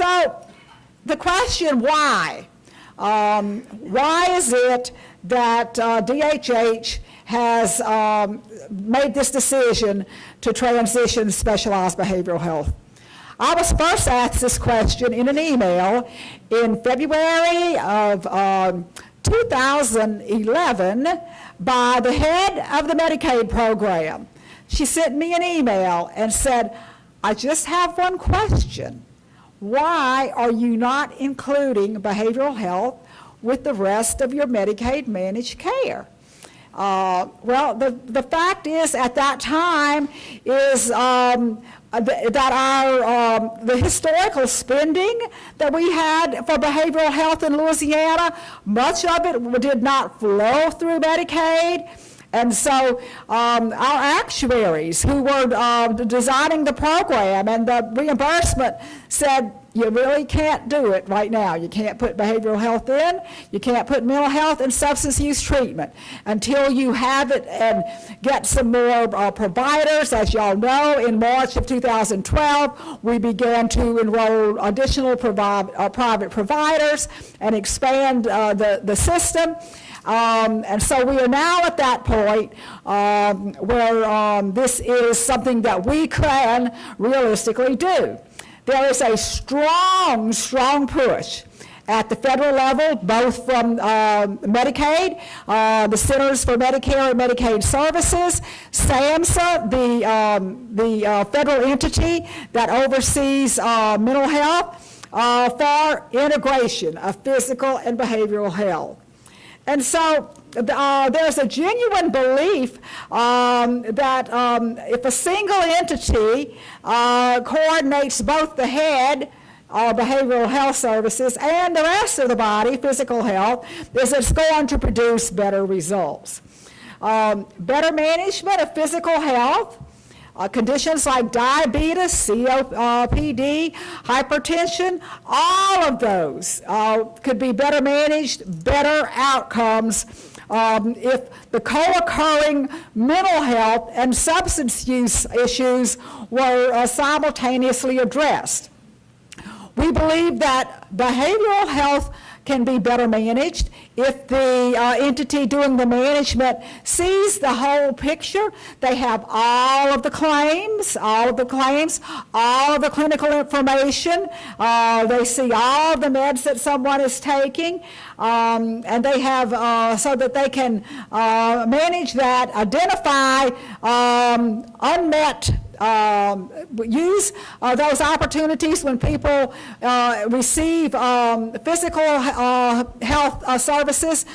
So the question why? Why is it that DHH has made this decision to transition to specialized behavioral health? I was first asked this question in an email in February of 2011 by the head of the Medicaid program. She sent me an email and said, I just have one question. Why are you not including behavioral health with the rest of your Medicaid managed care? Well, the fact is, at that time, is that our the historical spending that we had for behavioral health in Louisiana, much of it did not flow through Medicaid. And so our actuaries who were designing the program and the reimbursement said, you really can't do it right now. You can't put behavioral health in. You can't put mental health and substance use treatment until you have it and get some more providers. As y'all know, in March of 2012, we began to enroll additional private providers and expand the system. And so we are now at that point where this is something that we can realistically do. There is a strong, strong push at the federal level, both from Medicaid, the Centers for Medicare and Medicaid Services, SAMHSA, the federal entity that oversees mental health, for integration of physical and behavioral health. And so there's a genuine belief that if a single entity coordinates both the head, behavioral health services, and the rest of the body, physical health, is it's going to produce better results. Better management of physical health, conditions like diabetes, COPD, hypertension, all of those could be better managed, better outcomes if the co-occurring mental health and substance use issues were simultaneously addressed. We believe that behavioral health can be better managed if the entity doing the management sees the whole picture. They have all of the claims, all of the clinical information. They see all of the meds that someone is taking, and they have so that they can manage that, identify unmet use those opportunities when people receive physical health services,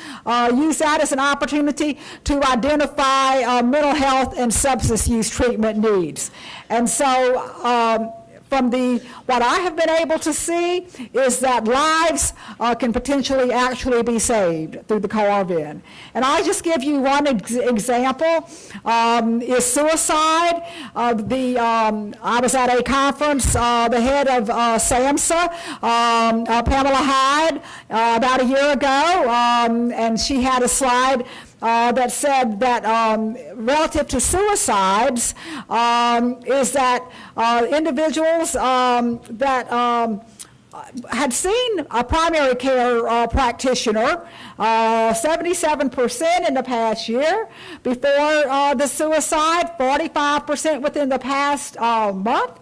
use that as an opportunity to identify mental health and substance use treatment needs. And so from what I have been able to see is that lives can potentially actually be saved through the CORVN. And I'll just give you one example, is suicide. I was at a conference, the head of SAMHSA, Pamela Hyde, about a year ago, and she had a slide that said that relative to suicides is that individuals that had seen a primary care practitioner, 77% in the past year before the suicide, 45% within the past month,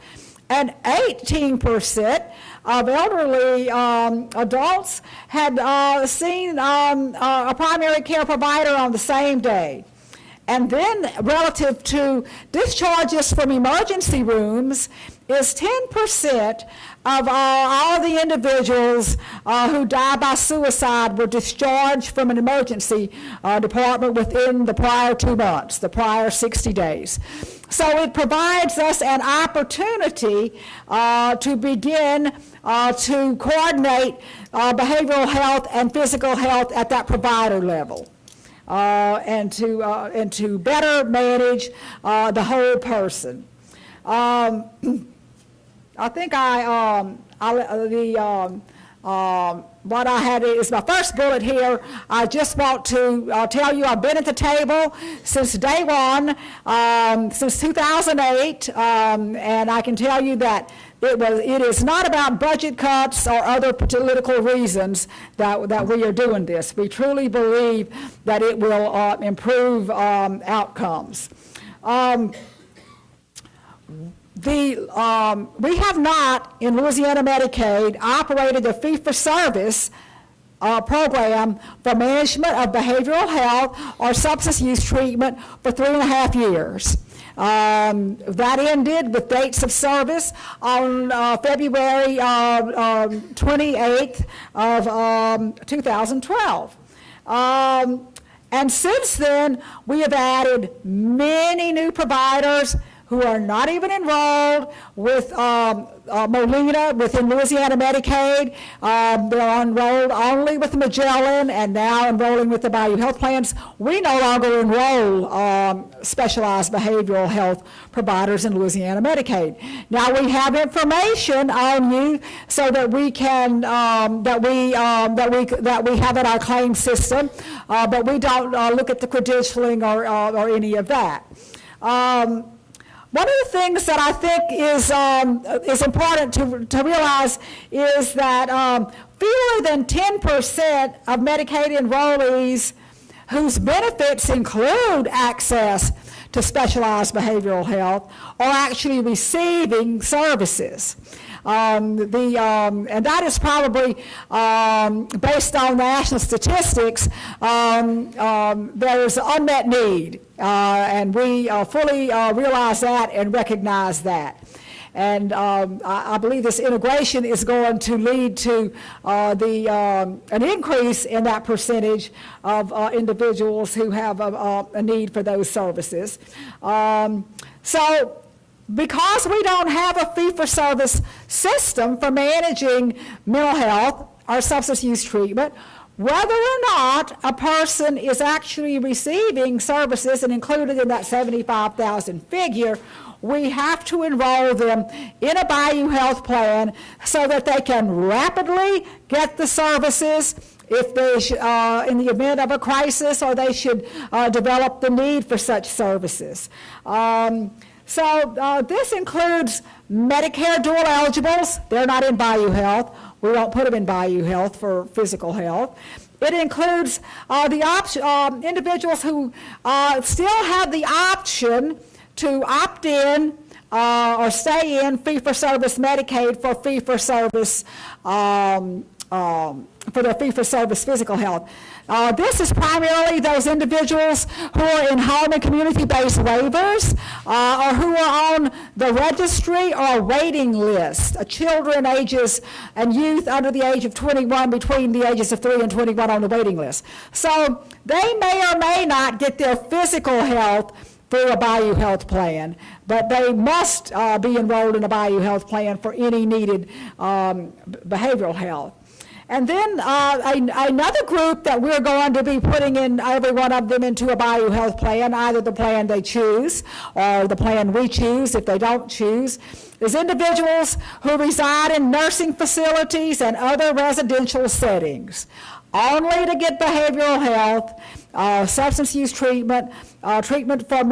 and 18% of elderly adults had seen a primary care provider on the same day. And then relative to discharges from emergency rooms is 10% of all the individuals who die by suicide were discharged from an emergency department within the prior 2 months, the prior 60 days. So it provides us an opportunity to begin to coordinate behavioral health and physical health at that provider level. And to better manage the whole person. I think the what I had is my first bullet here. I just want to tell you I've been at the table since day one, since 2008, and I can tell you that it is not about budget cuts or other political reasons that we are doing this. We truly believe that it will improve outcomes. We have not, in Louisiana Medicaid, operated a fee-for-service program for management of behavioral health or substance use treatment for 3.5 years. That ended with dates of service on February 28th of 2012. And since then, we have added many new providers who are not even enrolled with Molina within Louisiana Medicaid. They're enrolled only with Magellan and now enrolling with the Bayou health plans. We no longer enroll specialized behavioral health providers in Louisiana Medicaid. Now we have information on you so that we can that we have in our claim system, but we don't look at the credentialing or any of that. One of the things that I think is important to realize is that fewer than 10% of Medicaid enrollees whose benefits include access to specialized behavioral health are actually receiving services. And that is probably based on national statistics. There's unmet need, and we fully realize that and recognize that. And I believe this integration is going to lead to an increase in that percentage of individuals who have a need for those services. So because we don't have a fee-for-service system for managing mental health or substance use treatment, whether or not a person is actually receiving services and included in that 75,000 figure, we have to enroll them in a Bayou health plan so that they can rapidly get the services if they in the event of a crisis, or they should develop the need for such services. So this includes Medicare dual eligibles. They're not in Bayou Health. We don't put them in Bayou Health for physical health. It includes the individuals who still have the option to opt in or stay in fee-for-service Medicaid for fee-for-service for their fee-for-service physical health. This is primarily those individuals who are in home and community-based waivers or who are on the registry or waiting list, children ages and youth under the age of 21 between the ages of 3 and 21 on the waiting list. So they may or may not get their physical health through a Bayou health plan, but they must be enrolled in a Bayou health plan for any needed behavioral health. And then another group that we're going to be putting in every one of them into a Bayou health plan, either the plan they choose or the plan we choose if they don't choose, is individuals who reside in nursing facilities and other residential settings, only to get behavioral health, substance use treatment, treatment for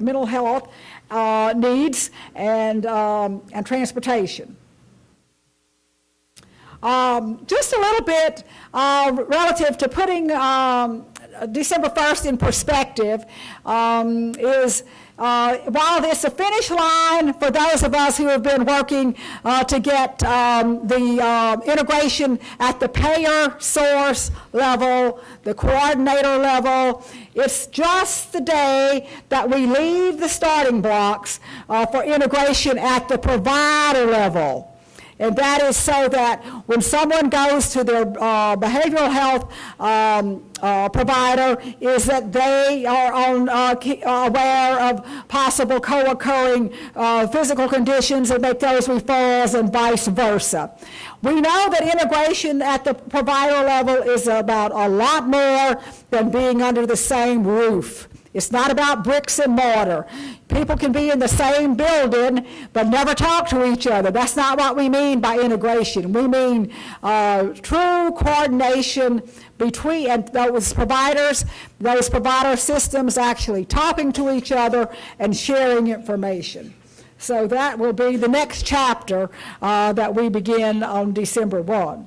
mental health needs, and transportation. Just a little bit relative to putting December 1st in perspective is while it's a finish line for those of us who have been working to get the integration at the payer source level, the coordinator level, it's just the day that we leave the starting blocks for integration at the provider level. And that is so that when someone goes to their behavioral health provider, is that they are aware of possible co-occurring physical conditions and make those referrals and vice versa. We know that integration at the provider level is about a lot more than being under the same roof. It's not about bricks and mortar. People can be in the same building but never talk to each other. That's not what we mean by integration. We mean true coordination between those provider systems actually talking to each other and sharing information. So that will be the next chapter that we begin on December 1.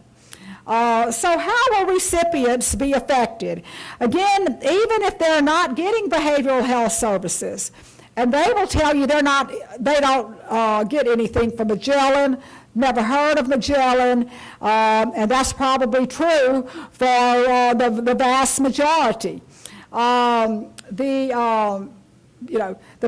So how will recipients be affected? Again, even if they're not getting behavioral health services, and they will tell you they don't get anything from Magellan, never heard of Magellan, and that's probably true for the vast majority. The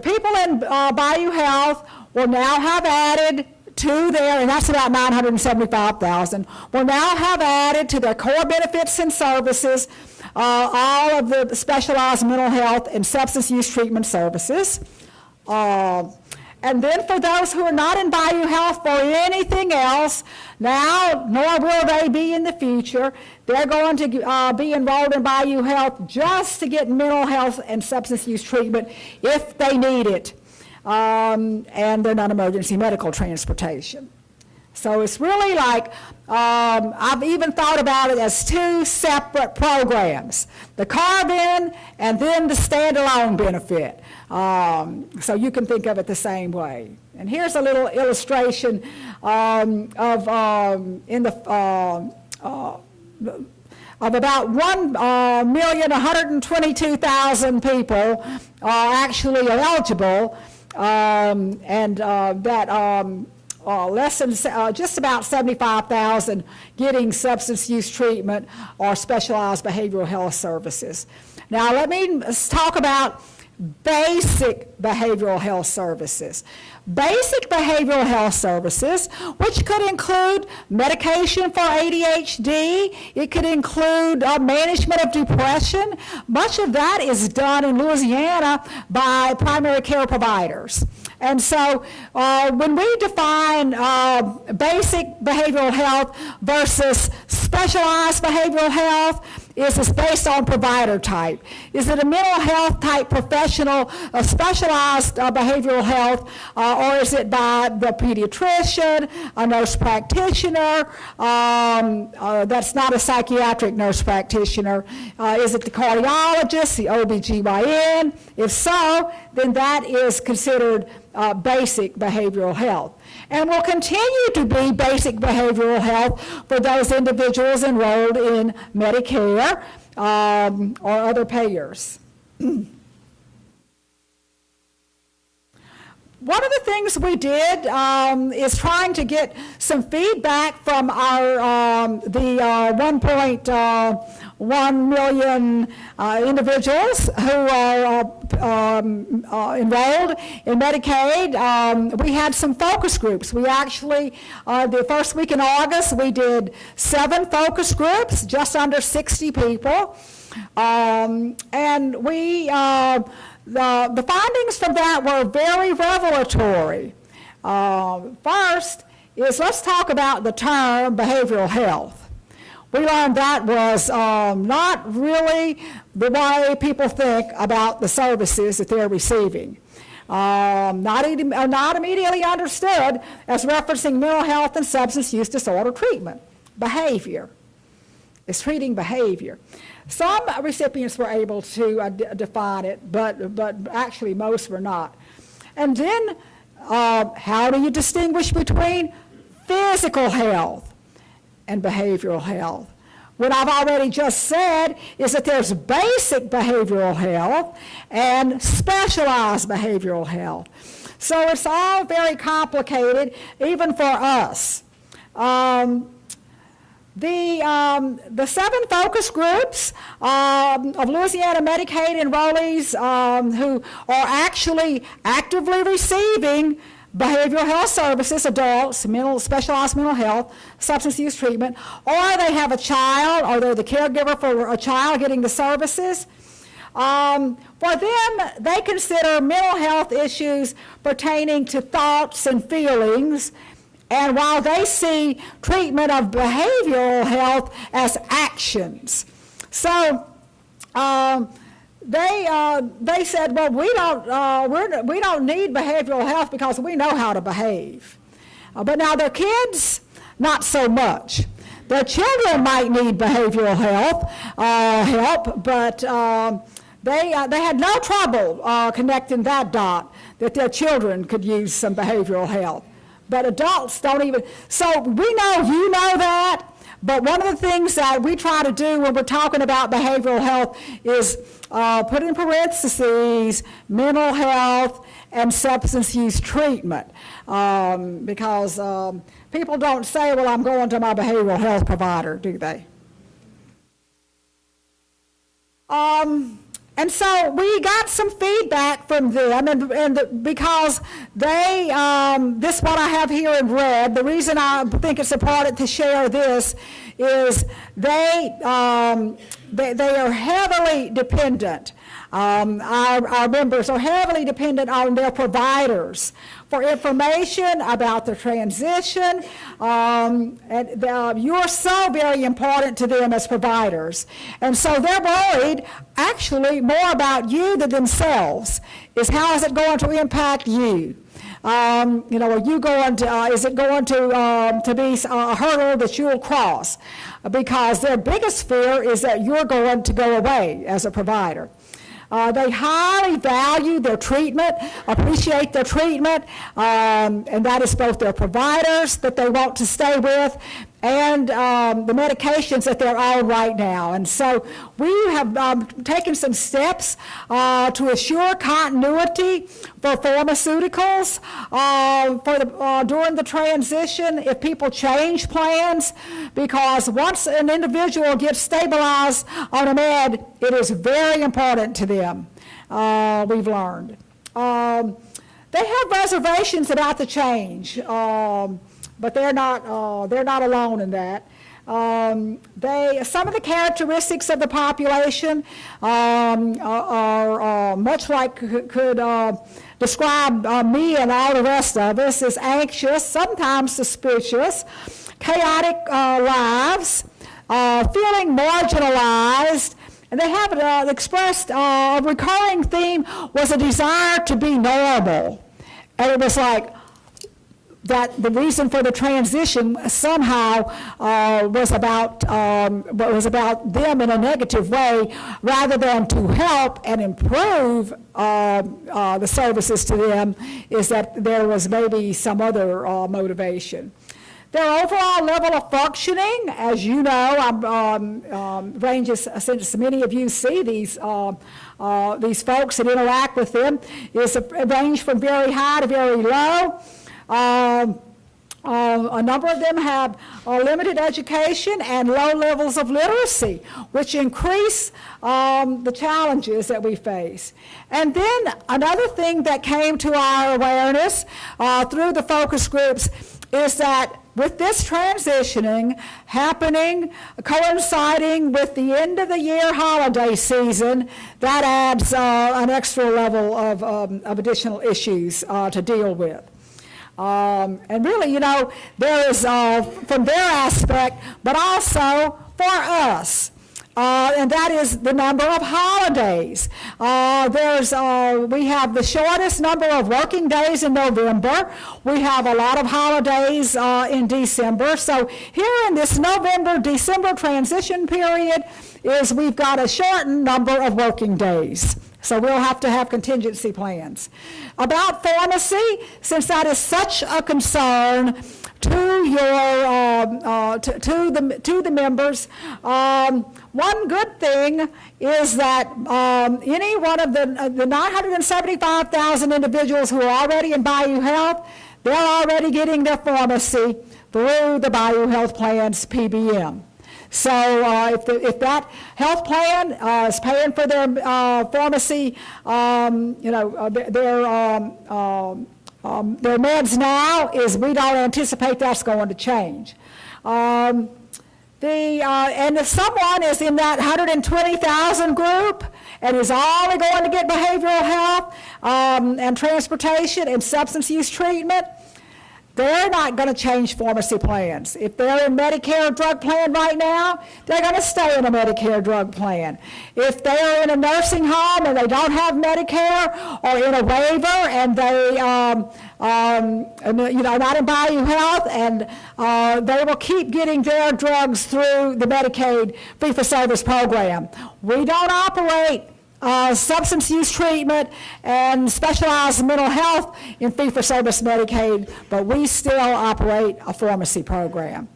people in Bayou Health will now have added to their, and that's about 975,000, will now have added to their core benefits and services all of the specialized mental health and substance use treatment services. And then for those who are not in Bayou Health for anything else, now, nor will they be in the future, they're going to be enrolled in Bayou Health just to get mental health and substance use treatment if they need it. And their non-emergency medical transportation. So it's really like, I've even thought about it as two separate programs, the carve-in and then the standalone benefit. So you can think of it the same way. And here's a little illustration of about 1,122,000 people actually are eligible. Less than just about 75,000 getting substance use treatment or specialized behavioral health services. Now let me talk about basic behavioral health services. Basic behavioral health services, which could include medication for ADHD, it could include management of depression. Much of that is done in Louisiana by primary care providers. And so when we define basic behavioral health versus specialized behavioral health, is it's based on provider type. Is it a mental health type professional, a specialized behavioral health, or is it by the pediatrician, a nurse practitioner, that's not a psychiatric nurse practitioner? Is it the cardiologist, the OBGYN? If so, then that is considered basic behavioral health. And will continue to be basic behavioral health for those individuals enrolled in Medicare or other payers. One of the things we did is trying to get some feedback from our the 1.1 million individuals who are enrolled in Medicaid. We had some focus groups. We actually, the first week in August, we did 7 focus groups, just under 60 people. And we the findings from that were very revelatory. First is, let's talk about the term behavioral health. We learned that was not really the way people think about the services that they're receiving. Not immediately understood as referencing mental health and substance use disorder treatment. Behavior. It's treating behavior. Some recipients were able to define it, but actually most were not. And then, how do you distinguish between physical health and behavioral health? What I've already just said is that there's basic behavioral health and specialized behavioral health. So it's all very complicated, even for us. The 7 focus groups of Louisiana Medicaid enrollees who are actually actively receiving behavioral health services, adults, specialized mental health, substance use treatment, or they have a child, or they're the caregiver for a child getting the services. For them, they consider mental health issues pertaining to thoughts and feelings, and while they see treatment of behavioral health as actions. So they said, well, we don't need behavioral health because we know how to behave. But now their kids, not so much. Their children might need behavioral help, but they had no trouble connecting that dot that their children could use some behavioral help. But adults don't even. So we know you know that. But one of the things that we try to do when we're talking about behavioral health is put in parentheses mental health and substance use treatment, because people don't say, well, I'm going to my behavioral health provider, do they? And so we got some feedback from them, because they, this what I have here in red, the reason I think it's important to share this is they are heavily dependent. Our members are heavily dependent on their providers for information about the transition. You're so very important to them as providers. And so they're worried actually more about you than themselves, is how is it going to impact you? Are you going to, is it going to be a hurdle that you'll cross? Because their biggest fear is that you're going to go away as a provider. They highly value their treatment, appreciate their treatment, and that is both their providers that they want to stay with and the medications that they're on right now. And so we have taken some steps to assure continuity for pharmaceuticals during the transition if people change plans, because once an individual gets stabilized on a med, it is very important to them, we've learned. They have reservations about the change. But they're not alone in that. Some of the characteristics of the population are much like could describe me and all the rest of us as anxious, sometimes suspicious, chaotic lives, feeling marginalized, and they have expressed a recurring theme was a desire to be normal, and it was like, that the reason for the transition somehow was about them in a negative way, rather than to help and improve the services to them, is that there was maybe some other motivation. Their overall level of functioning, as you know, ranges, since many of you see these folks and interact with them, is a range from very high to very low. A number of them have limited education and low levels of literacy, which increase the challenges that we face. And then another thing that came to our awareness through the focus groups is that with this transitioning happening, coinciding with the end of the year holiday season, that adds an extra level of additional issues to deal with. And really, there is, from their aspect, but also for us, and that is the number of holidays. We have the shortest number of working days in November. We have a lot of holidays in December. So here in this November-December transition period we've got a shortened number of working days. So we'll have to have contingency plans. About pharmacy, since that is such a concern to the members, one good thing is that any one of the 975,000 individuals who are already in Bayou Health, they're already getting their pharmacy through the Bayou Health Plan's PBM. So if that health plan is paying for their pharmacy, their meds now, we don't anticipate that's going to change. And if someone is in that 120,000 group and is only going to get behavioral health and transportation and substance use treatment, they're not going to change pharmacy plans. If they're in Medicare drug plan right now, they're going to stay in a Medicare drug plan. If they're in a nursing home and they don't have Medicare, or in a waiver and they, not in Bayou Health, and they will keep getting their drugs through the Medicaid fee-for-service program. We don't operate substance use treatment and specialized mental health in fee-for-service Medicaid, but we still operate a pharmacy program.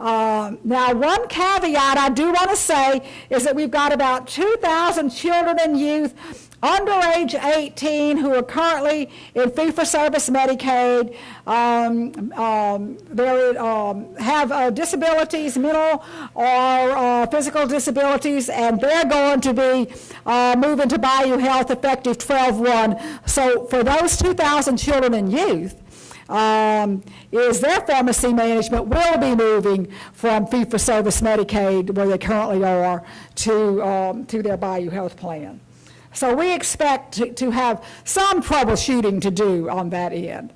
Now, one caveat I do want to say is that we've got about 2,000 children and youth under age 18 who are currently in fee-for-service Medicaid. They have disabilities, mental or physical disabilities, and they're going to be moving to Bayou Health effective 12/1. So for those 2,000 children and youth, is their pharmacy management will be moving from fee-for-service Medicaid, where they currently are, to their Bayou Health plan. So we expect to have some troubleshooting to do on that end.